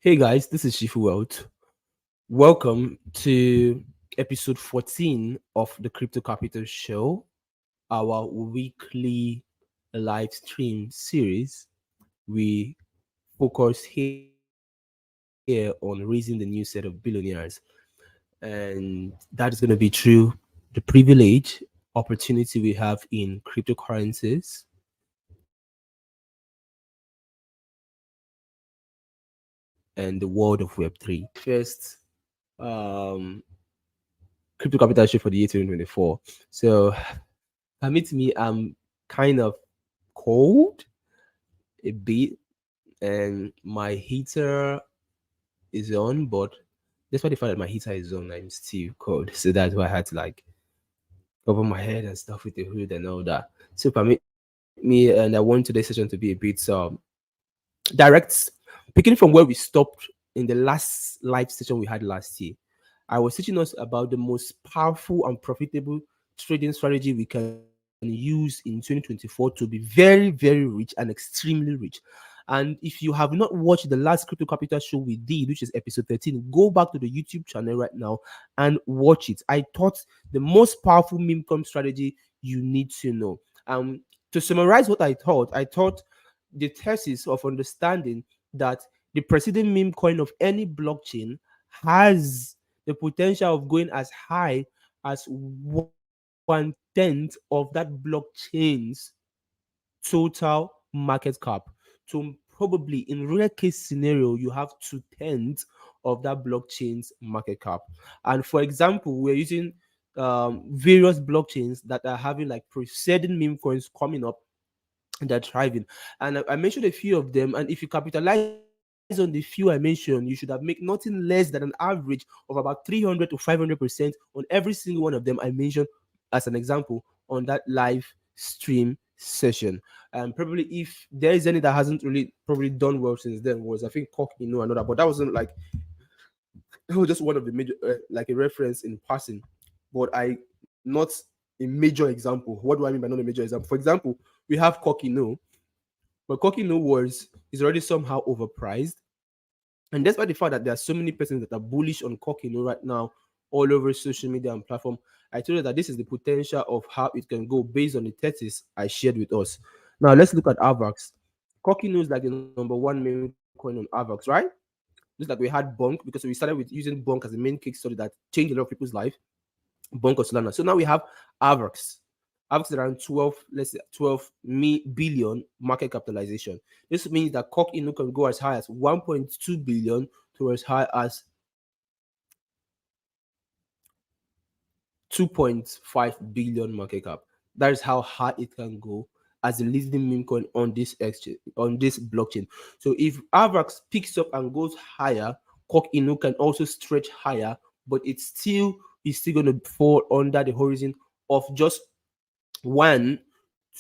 Hey guys, this is Shifu World. Welcome to episode 14 of the Crypto Capital Show, our weekly live stream series. We focus here on raising the new set of billionaires, and that is going to be through the privilege opportunity we have in cryptocurrencies and the world of Web3. First, um, Crypto Capital Show for the year 2024. So, permit me, I'm kind of cold a bit, and my heater is on, but despite the fact that my heater is on, I'm still cold. So that's why I had to like cover my head and stuff with the hood and all that. So permit me, and I want today's session to be a bit direct, picking from where we stopped in the last live session we had last year. I was teaching us about the most powerful and profitable trading strategy we can use in 2024 to be very, very rich and extremely rich. And if you have not watched the last Crypto Capital show we did, which is episode 13, go back to the YouTube channel right now and watch it. I taught the most powerful meme coin strategy you need to know. To summarize what I taught the thesis of understanding that the preceding meme coin of any blockchain has the potential of going as high as 1/10 of that blockchain's total market cap. So probably in rare case scenario, you have 2/10 of that blockchain's market cap. And for example, we're using various blockchains that are having like preceding meme coins coming up, and they're thriving. And I mentioned a few of them. And if you capitalize on the few I mentioned, you should have made nothing less than an average of about 300 to 500% on every single one of them I mentioned as an example on that live stream session. And probably if there is any that hasn't really probably done well since then was I think Cock, another, but that wasn't like it was just one of the major like a reference in passing, but I not a major example. What do I mean by not a major example? For example, we have Kokino, but Kokino was is already somehow overpriced. And despite the fact that there are so many persons that are bullish on Kokino right now all over social media and platform, I told you that this is the potential of how it can go based on the thesis I shared with us. Now let's look at Avax. Kokino is like the number one meme coin on Avax, right? Just like we had Bonk, because we started with using Bonk as the main case study that changed a lot of people's life. Bonk or Solana. So now we have Avax. Avax is around 12, let's say 12 billion market capitalization. This means that Cock Inu can go as high as 1.2 billion to as high as 2.5 billion market cap. That is how high it can go as a leading meme coin on this exchange, on this blockchain. So if Avax picks up and goes higher, Cock Inu can also stretch higher, but it's still is still going to fall under the horizon of just 1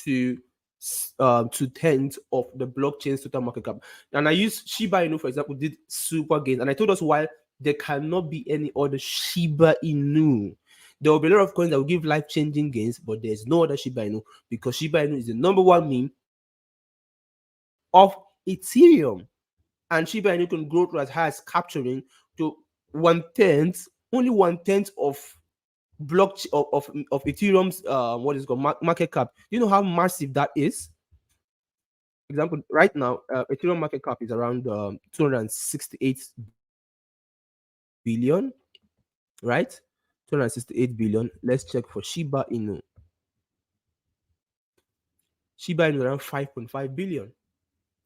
to 2/10 of the blockchain's total market cap. And I use Shiba Inu, for example, did super gains. And I told us why there cannot be any other Shiba Inu. There will be a lot of coins that will give life-changing gains, but there's no other Shiba Inu because Shiba Inu is the number one meme of Ethereum. And Shiba Inu can grow to as high as capturing to 1/10, only 1/10 of blockchain of Ethereum's what is called market cap. You know how massive that is? For example, right now, Ethereum market cap is around 268 billion, right? 268 billion. Let's check for Shiba Inu. Shiba Inu is around 5.5 billion.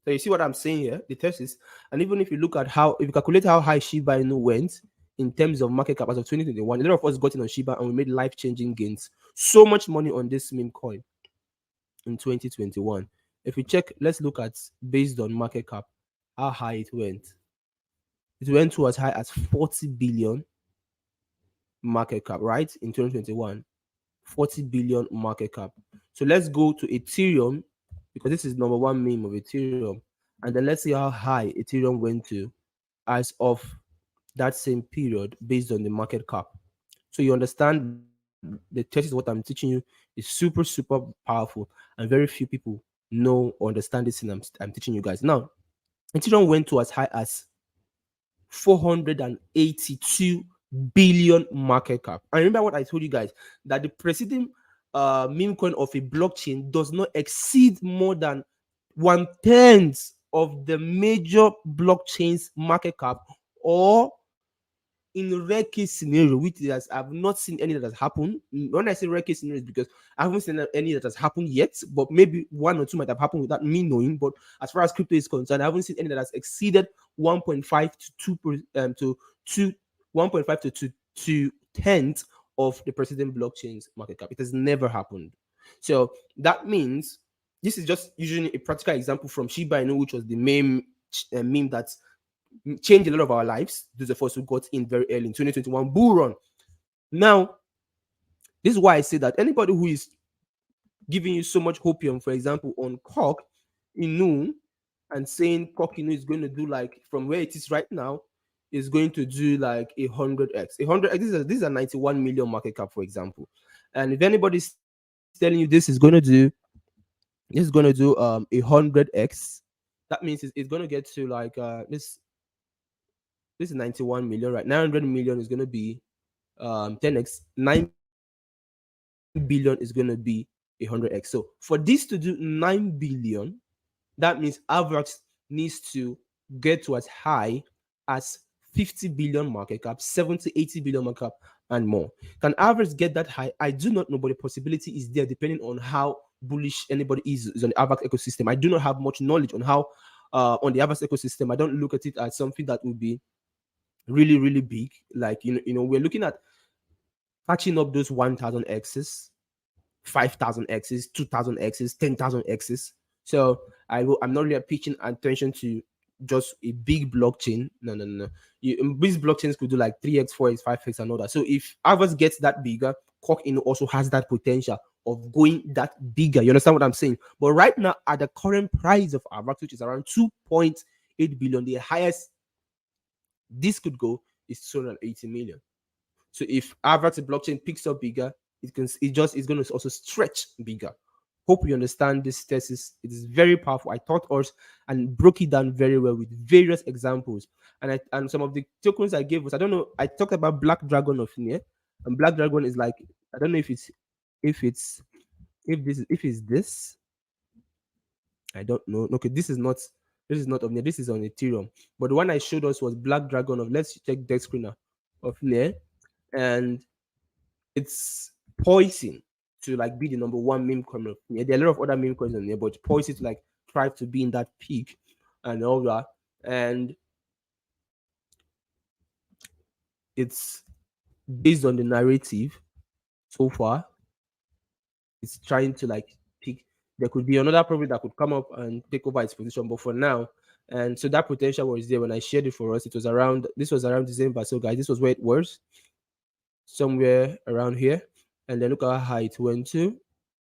So you see what I'm saying here, the thesis. And even if you look at how, if you calculate how high Shiba Inu went in terms of market cap as of 2021, a lot of us got in on Shiba and we made life-changing gains. So much money on this meme coin in 2021. If we check, let's look at based on market cap, how high it went. It went to as high as 40 billion market cap, right? In 2021, 40 billion market cap. So let's go to Ethereum because this is number one meme of Ethereum. And then let's see how high Ethereum went to as of that same period based on the market cap. So you understand the thesis of what I'm teaching you is super, super powerful, and very few people know or understand this thing I'm teaching you guys. Now, Ethereum went to as high as 482 billion market cap. And remember what I told you guys, that the preceding meme coin of a blockchain does not exceed more than 1/10 of the major blockchain's market cap, or in rare case scenario, which is I've not seen any that has happened. When I say rare case scenario, it's because I haven't seen any that has happened yet, but maybe one or two might have happened without me knowing. But as far as crypto is concerned, I haven't seen any that has exceeded 1.5 to 2 1.5 to 2/10 of the preceding blockchain's market cap. It has never happened. So that means this is just usually a practical example from Shiba Inu, which was the main meme that changed a lot of our lives. Those of us who got in very early in 2021 bull run. Now, this is why I say that anybody who is giving you so much hopium, for example, on Cork Inu, and saying Cork Inu is going to do like from where it is right now, is going to do like 100x. 100x, this is a 91 million market cap, for example. And if anybody's telling you this is going to do 100x, that means it's going to get to like this is 91 million, right? 900 million is going to be 10x. 9 billion is going to be 100x. So for this to do 9 billion, that means Avax needs to get to as high as 50 billion market cap, 70, 80 billion market cap, and more. Can Avax get that high? I do not know, but the possibility is there depending on how bullish anybody is on the Avax ecosystem. I do not have much knowledge on how on the Avax ecosystem. I don't look at it as something that would be really, really big. Like, we're looking at catching up those 1,000 X's, 5,000 X's, 2,000 X's, 10,000 X's. So I'm not really pitching attention to just a big blockchain. No. These blockchains could do like 3x, 4x, 5x, and all that. So if Avax gets that bigger, Cork Inu also has that potential of going that bigger. You understand what I'm saying? But right now, at the current price of Avax, which is around 2.8 billion, the highest this could go is 280 million. So if Avax blockchain picks up bigger, it's going to also stretch bigger. Hope you understand this thesis. It is very powerful. I taught us and broke it down very well with various examples. And some of the tokens I gave was, I don't know, I talked about Black Dragon of here. And Black Dragon is like, I don't know if it's this. I don't know. Okay, this is not of there. This is on Ethereum. But the one I showed us was Black Dragon of, let's check deck screener of there. And it's poising to like be the number one meme coin. Yeah, there are a lot of other meme coins on there, but poising to like try to be in that peak and all that. And it's based on the narrative so far. It's trying to like peak. There could be another property that could come up and take over its position, but for now, and so that potential was there when I shared it for us. This was around December. So guys, this was where it was, somewhere around here. And then look at how high it went to,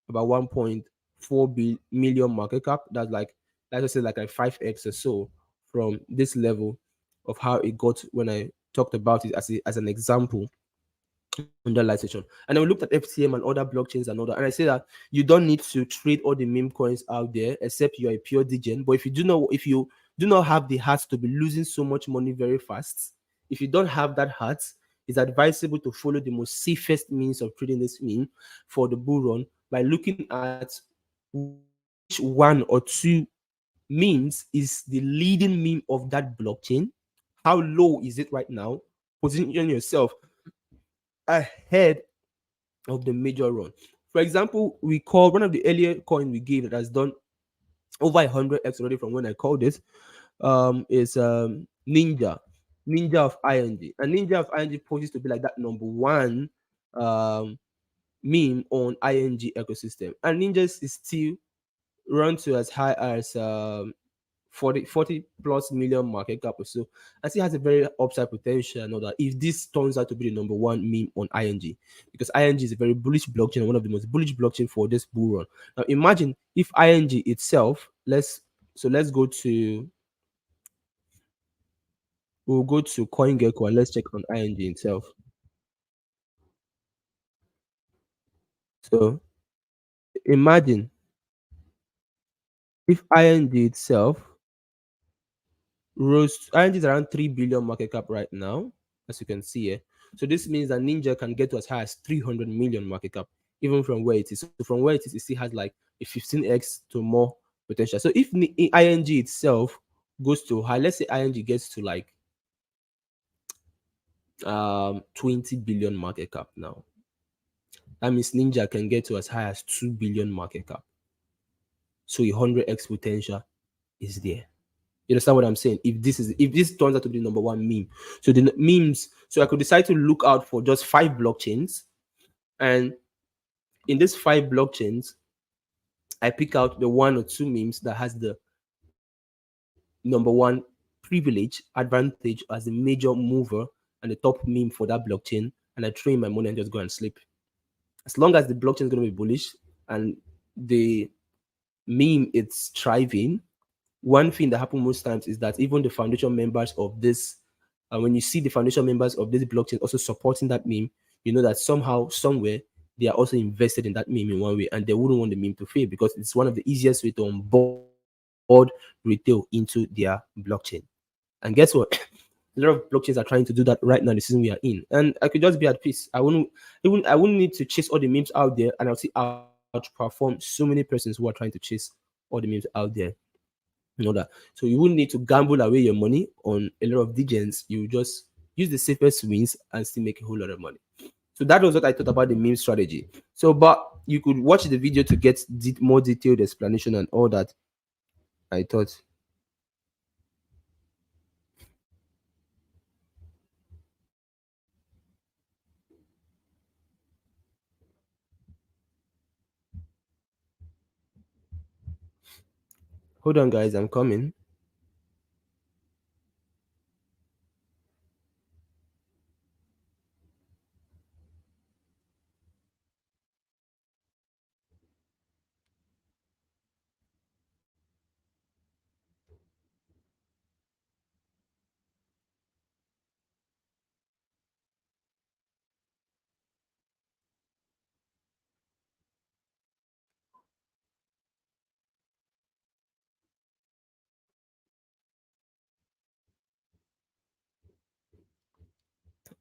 about 1.4 million market cap. That's like, let's say like a 5x or so from this level of how it got when I talked about it as an example on the live session. And then we looked at FTM and other blockchains and all that. And I say that you don't need to trade all the meme coins out there except you're a pure degen. But if you do not have the heart to be losing so much money very fast, if you don't have that heart, it's advisable to follow the most safest means of trading this meme for the bull run by looking at which one or two memes is the leading meme of that blockchain. How low is it right now? Position yourself ahead of the major run. For example, we called one of the earlier coin we gave that has done over 100x already from when I called it, is Ninja of ING. And Ninja of ING poses to be like that number one meme on ING ecosystem. And Ninja is still run to as high as 40 plus million market cap or so, and still has a very upside potential and all that if this turns out to be the number one meme on ING, because ING is a very bullish blockchain and one of the most bullish blockchain for this bull run. Now imagine if ING itself, let's go to CoinGecko and let's check on ING itself. So imagine if ING itself Rose ING is around 3 billion market cap right now, as you can see here. So this means that Ninja can get to as high as 300 million market cap, even from where it is. So from where it is, it still has like a 15x to more potential. So if ING itself goes to high, let's say ING gets to like 20 billion market cap now. That means Ninja can get to as high as 2 billion market cap. So a 100x potential is there. You understand what I'm saying? If this turns out to be the number one meme, so the memes, so I could decide to look out for just 5 blockchains, and in these 5 blockchains, I pick out the 1 or 2 memes that has the number one privilege advantage as the major mover and the top meme for that blockchain, and I throw in my money and just go and sleep. As long as the blockchain is going to be bullish and the meme it's thriving, one thing that happens most times is that even the foundation members of this, when you see the foundation members of this blockchain also supporting that meme, you know that somehow, somewhere, they are also invested in that meme in one way, and they wouldn't want the meme to fail because it's one of the easiest way to onboard retail into their blockchain. And guess what? A lot of blockchains are trying to do that right now, the season we are in, and I could just be at peace. I wouldn't need to chase all the memes out there, and I'll see outperform so many persons who are trying to chase all the memes out there. You know that. So you wouldn't need to gamble away your money on a lot of degens. You just use the safest wins and still make a whole lot of money. So that was what I thought about the meme strategy. So, but you could watch the video to get more detailed explanation and all that. I thought. Hold on, guys, I'm coming.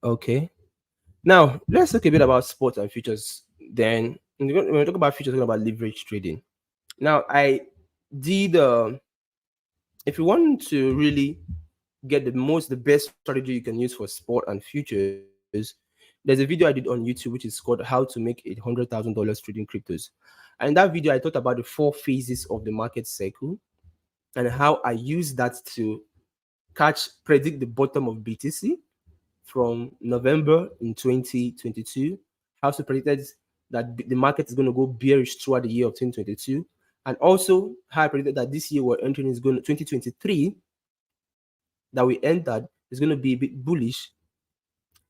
Okay. Now let's talk a bit about sports and futures. Then when we talk about futures, talk about leverage trading. Now I did. If you want to really get the best strategy you can use for sport and futures, there's a video I did on YouTube which is called "How to Make $100,000 Trading Cryptos." And in that video, I talked about the 4 phases of the market cycle and how I use that to predict the bottom of BTC from November in 2022. I also predicted that the market is going to go bearish throughout the year of 2022, and also how I predicted that this year we're entering is going to 2023 that we entered is going to be a bit bullish,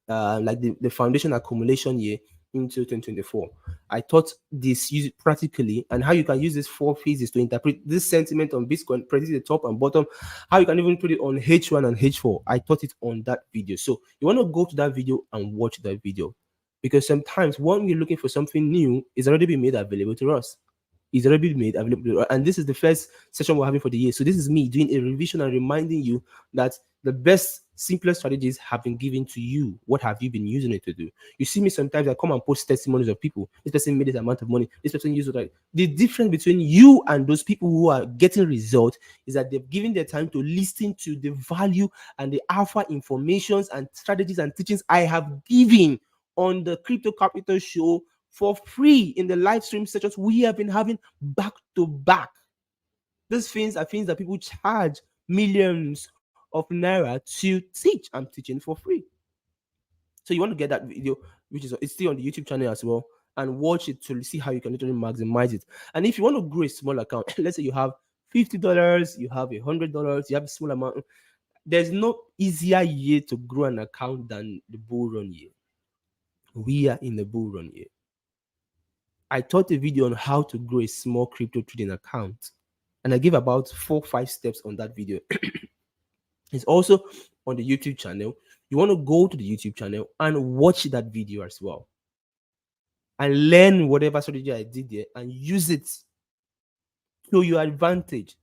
like the foundation accumulation year into 2024. I taught this use it practically and how you can use these 4 phases to interpret this sentiment on Bitcoin, predict the top and bottom, how you can even put it on H1 and H4. I taught it on that video. So you want to go to that video and watch that video, because sometimes when we're looking for something new, it's already been made available to us. It's already been made available. And this is the first session we're having for the year. So this is me doing a revision and reminding you that the best, simplest strategies have been given to you. What have you been using it to do? You see me sometimes, I come and post testimonies of people. This person made this amount of money. This person used it. Like, the difference between you and those people who are getting results is that they've given their time to listen to the value and the alpha informations and strategies and teachings I have given on the Crypto Capital Show for free in the live stream sessions we have been having back to back. These things are things that people charge millions of naira to teach. I'm teaching for free. So you want to get that video, which is it's still on the YouTube channel as well, and watch it to see how you can literally maximize it. And if you want to grow a small account, let's say you have $50, you have $100, you have a small amount. There's no easier year to grow an account than the bull run year. We are in the bull run year. I taught a video on how to grow a small crypto trading account, and I gave about 4-5 steps on that video. It's also on the YouTube channel. You want to go to the YouTube channel and watch that video as well, and learn whatever strategy I did there and use it to your advantage.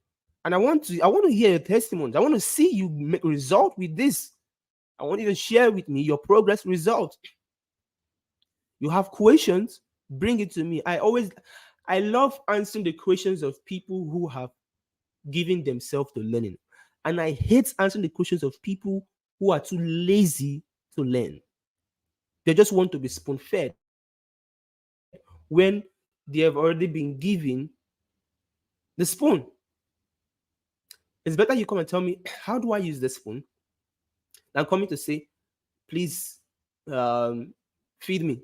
And I want to hear your testimonies. I want to see you make a result with this. I want you to share with me your progress result. You have questions, bring it to me. I love answering the questions of people who have given themselves to learning. And I hate answering the questions of people who are too lazy to learn. They just want to be spoon fed when they have already been given the spoon. It's better you come and tell me, how do I use the spoon? Than coming to say, please feed me.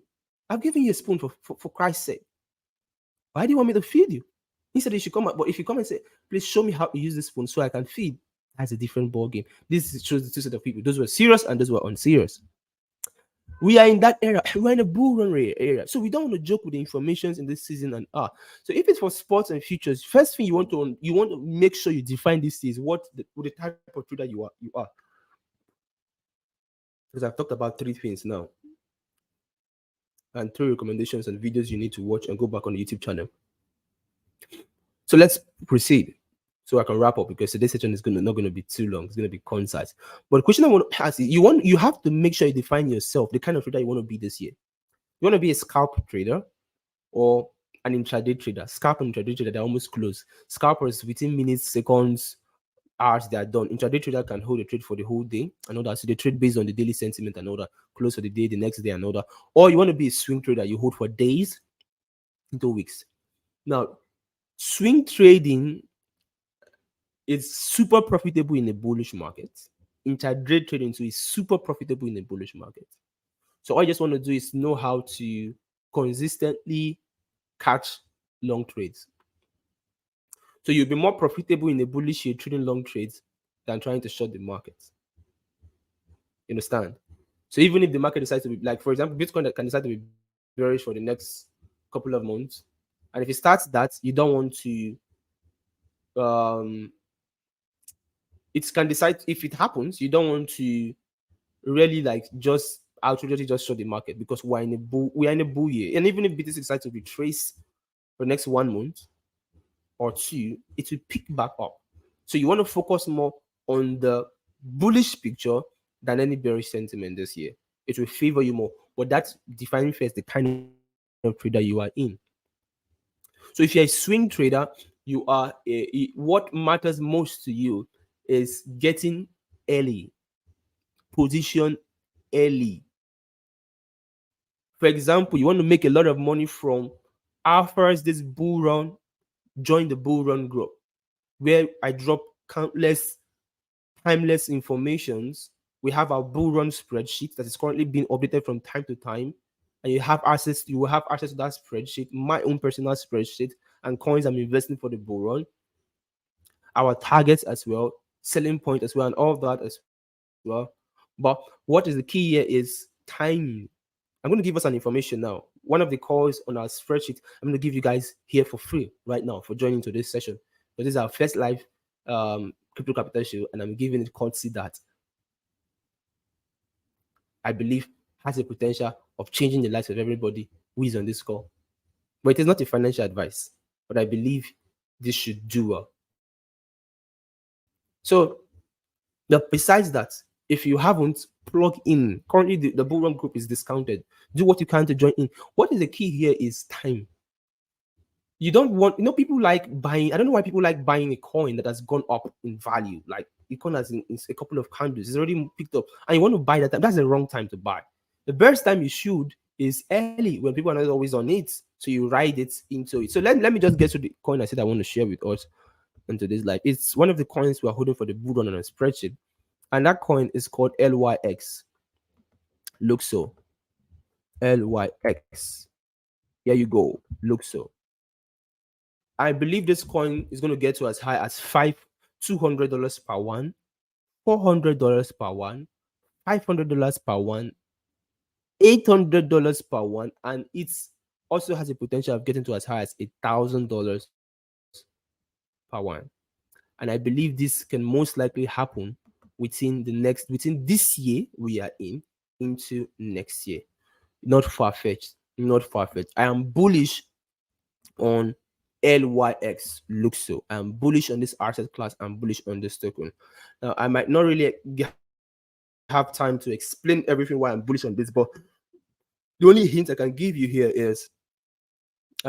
I've given you a spoon for Christ's sake. Why do you want me to feed you? Instead, you should come up. But if you come and say, please show me how to use this spoon so I can feed, that's a different ball game. This shows the two set of people. Those were serious and those were unserious. We are in that era. We're in a bull run area. So we don't want to joke with the informations in this season and So if it's for sports and futures, first thing you want to make sure you define this is what the type of trader you are. Because I've talked about 3 things now. And 3 recommendations and videos you need to watch and go back on the YouTube channel. So let's proceed so I can wrap up, because today's session is not going to be too long. It's going to be concise. But the question I want to ask is, you have to make sure you define yourself, the kind of trader you want to be this year. You want to be a scalp trader or an intraday trader? Scalp and intraday trader, they're almost close. Scalpers, within minutes, seconds, hours, they are done. Intraday trader can hold a trade for the whole day and all that. So they trade based on the daily sentiment and all that. Close for the day, the next day and all that. Or you want to be a swing trader, you hold for days into weeks. Now, swing trading is super profitable in a bullish market. Intraday trading too is super profitable in a bullish market. So all I just want to do is know how to consistently catch long trades. So you'll be more profitable in a bullish year trading long trades than trying to short the market. You understand? So even if the market decides to be, like, for example, Bitcoin can decide to be bearish for the next couple of months, and if it starts that, you don't want to it can decide, if it happens, you don't want to really like just outrightly just short the market, because we're in a bull year. And even if BTC decides to retrace for the next 1 month or 2, it will pick back up. So you want to focus more on the bullish picture than any bearish sentiment this year. It will favor you more. But that's defining first the kind of trader you are in. So if you're a swing trader, you are what matters most to you is getting early, position early. For example, you want to make a lot of money from after this bull run, join the bull run group, where I drop countless timeless informations. We have our bull run spreadsheet that is currently being updated from time to time, and you will have access to that spreadsheet, my own personal spreadsheet, and coins I'm investing for the bull run, our targets as well, selling point as well, and all of that as well. But what is the key here is time. I'm going to give us an information now. One of the calls on our spreadsheet, I'm going to give you guys here for free right now for joining to this session. But this is our first live crypto capital show, and I'm giving it courtesy that I believe has the potential of changing the lives of everybody who is on this call. But it is not a financial advice, but I believe this should do well. So, besides that, if you haven't, plug in. Currently, the bull run group is discounted. Do what you can to join in. What is the key here is time. You don't want, people like buying. I don't know why people like buying a coin that has gone up in value. Like the coin has in a couple of candles, it's already picked up, and you want to buy that time. That's the wrong time to buy. The best time you should is early, when people are not always on it. So you ride it into it. So let me just get to the coin I said I want to share with us into this live. It's one of the coins we're holding for the bull run on a spreadsheet. And that coin is called LYX. Luxo. LYX. Here you go. Luxo. I believe this coin is going to get to as high as $200 per one, $400 per one, $500 per one, $800 per one, and it also has a potential of getting to as high as $1,000 per one. And I believe this can most likely happen within this year we are in into next year. Not far-fetched. I am bullish on LYX Luxo. I'm bullish on this asset class. I'm bullish on this token. Now, I might not really have time to explain everything why I'm bullish on this, but the only hint I can give you here is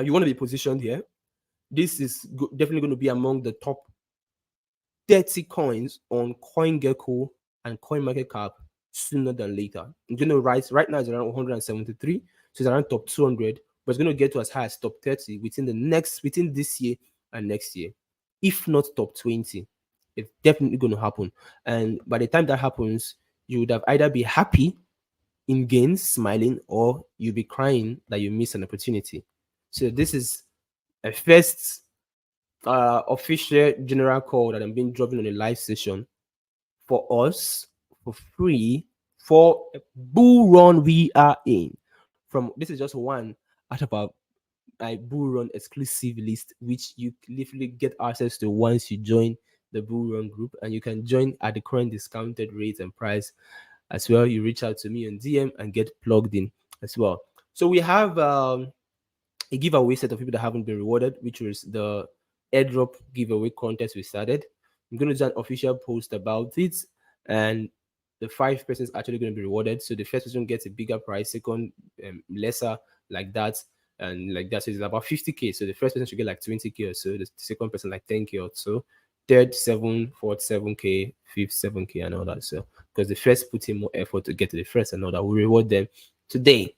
you want to be positioned here. This is definitely going to be among the top 30 coins on CoinGecko and CoinMarketCap sooner than later. It's going to rise. Right now, it's around 173, so it's around top 200, but it's going to get to as high as top 30 within this year and next year, if not top 20. It's definitely going to happen. And by the time that happens, you would have either be happy in gains, smiling, or you'll be crying that you missed an opportunity. So this is a first official general call that I'm being dropping on a live session for us for free for a bull run we are in. From this is just one out of our bull run exclusive list, which you literally get access to once you join the bull run group, and you can join at the current discounted rate and price as well. You reach out to me on DM and get plugged in as well. So we have a giveaway set of people that haven't been rewarded, which was the airdrop giveaway contest we started. I'm going to do an official post about it, and the 5 persons actually going to be rewarded. So the first person gets a bigger price, second lesser, like that, and like that. So it's about 50k. So the first person should get like 20k or so. The second person like 10k or so. Third 7, fourth 7k, fifth 7k, and all that. So because the first put in more effort to get to the first and all that, we reward them today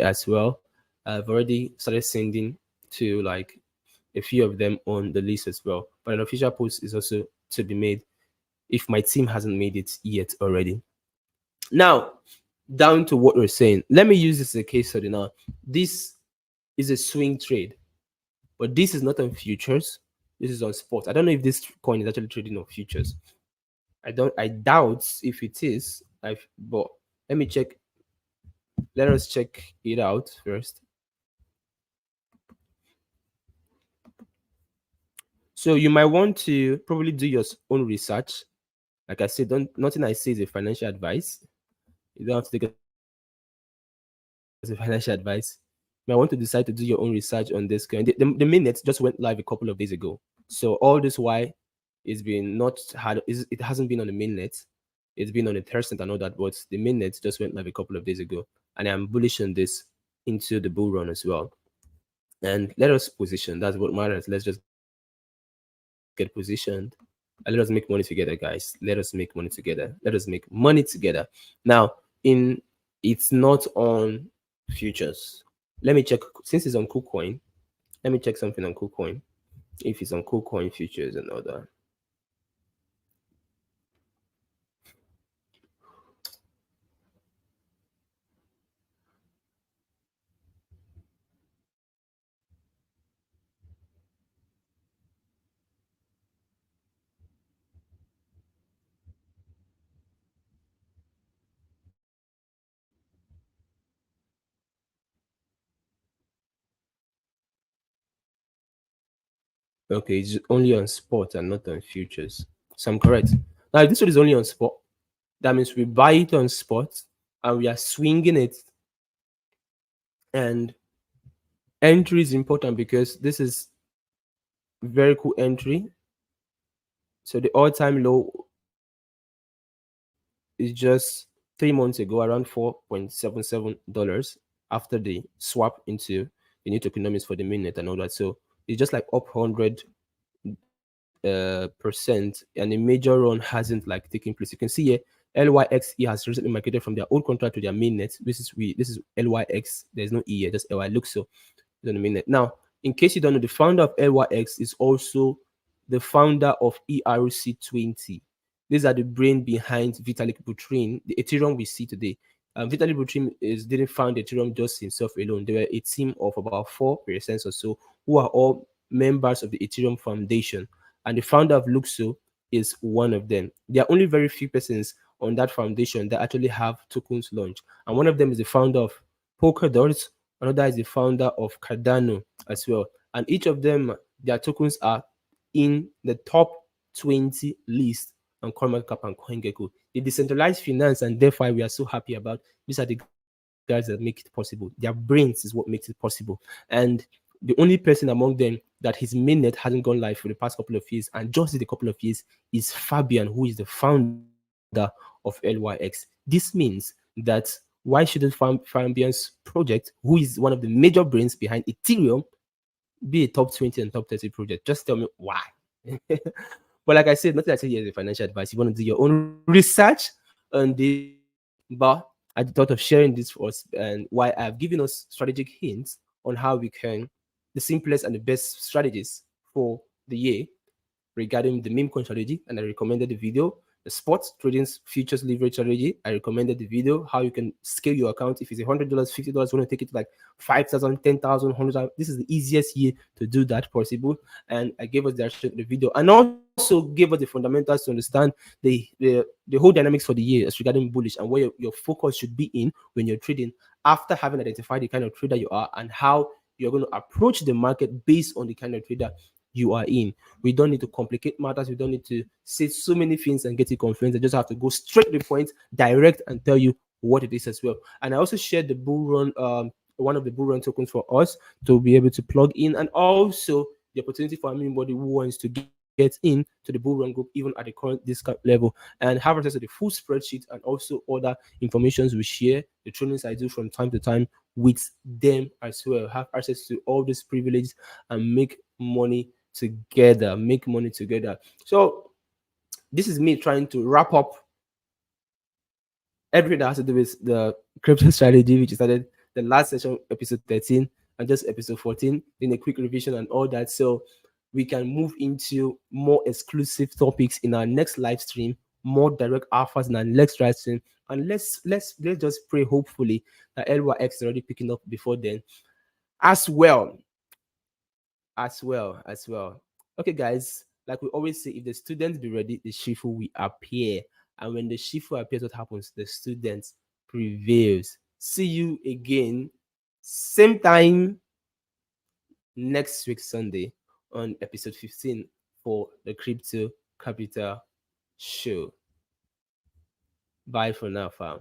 as well. I've already started sending to like a few of them on the list as well. But an official post is also to be made if my team hasn't made it yet already. Now, down to what we're saying. Let me use this as a case study now. This is a swing trade, but this is not on futures. This is on spot. I don't know if this coin is actually trading on futures. I doubt if it is. But let me check. Let us check it out first. So you might want to probably do your own research. Like I said, nothing I say is a financial advice. You don't have to take it as a financial advice. You might want to decide to do your own research on this coin. The mainnet just went live a couple of days ago. So all this why it's been not hard. It hasn't been on the mainnet. It's been on the Tencent and all that, but the mainnet just went live a couple of days ago, and I'm bullish on this into the bull run as well. And let us position. That's what matters. Let's just get positioned and let us make money together, guys. Let us make money together. Let us make money together. Now, it's not on futures. Let me check. Since it's on KuCoin, let me check something on KuCoin. If it's on KuCoin futures and all that. Okay, it's only on spot and not on futures. So I'm correct. Now, if this one is only on spot, that means we buy it on spot and we are swinging it. And entry is important because this is very cool entry. So the all-time low is just 3 months ago, around $4.77 after the swap into the new tokenomics for the mainnet and all that. So it's just like up 100% and a major run hasn't like taken place. You can see here LYXE has recently migrated from their old contract to their mainnet. This is LYX. There's no E here, just LY Luxo on the mainnet. Now, in case you don't know, the founder of LYX is also the founder of ERC20. These are the brain behind Vitalik Buterin, the Ethereum we see today. Vitalik Buterin didn't found Ethereum just himself alone. There were a team of about 4% or so who are all members of the Ethereum Foundation, and the founder of Luxo is one of them. There are only very few persons on that foundation that actually have tokens launched, and one of them is the founder of Polkadot. Another is the founder of Cardano as well, and each of them, their tokens are in the top 20 list on CoinMarketCap and CoinGecko. The decentralized finance, and therefore we are so happy about. These are the guys that make it possible. Their brains is what makes it possible. And The only person among them that his mainnet hasn't gone live for the past couple of years and just in a couple of years is Fabian, who is the founder of LYX. This means that why shouldn't Fabian's project, who is one of the major brains behind Ethereum, be a top 20 and top 30 project? Just tell me why. But like I said, nothing I say here is a financial advice. You want to do your own research on this. But I thought of sharing this for us and why I've given us strategic hints on how we can, the simplest and the best strategies for the year regarding the meme coin strategy, and I recommended the video. The sports trading futures leverage strategy, I recommended the video. How you can scale your account if it's $100, $50, you want to take it to like 5,000, 10,000, 100,000. This is the easiest year to do that possible. And I gave us the video, and also gave us the fundamentals to understand the whole dynamics for the year as regarding bullish and where your focus should be in when you're trading after having identified the kind of trader you are and how you're going to approach the market based on the kind of trader you are in. We don't need to complicate matters. We don't need to say so many things and get it confused. I just have to go straight to the point, direct, and tell you what it is as well. And I also shared the bull run, one of the bull run tokens for us to be able to plug in, and also the opportunity for anybody who wants to get in to the bull run group, even at the current discount level, and have access to the full spreadsheet and also other informations we share, the trainings I do from time to time with them as well. Have access to all these privileges and make money together. Make money together. So this is me trying to wrap up everything that has to do with the crypto strategy, which started the last session, episode 13, and just episode 14, in a quick revision and all that. So we can move into more exclusive topics in our next live stream, more direct offers in our next live stream. And let's just pray, hopefully, that LYX is already picking up before then. As well. Okay, guys, like we always say, if the students be ready, the Shifu will appear. And when the Shifu appears, what happens? The students prevails. See you again, same time next week, Sunday, on episode 15 for the Crypto Capital Show. Bye for now, fam.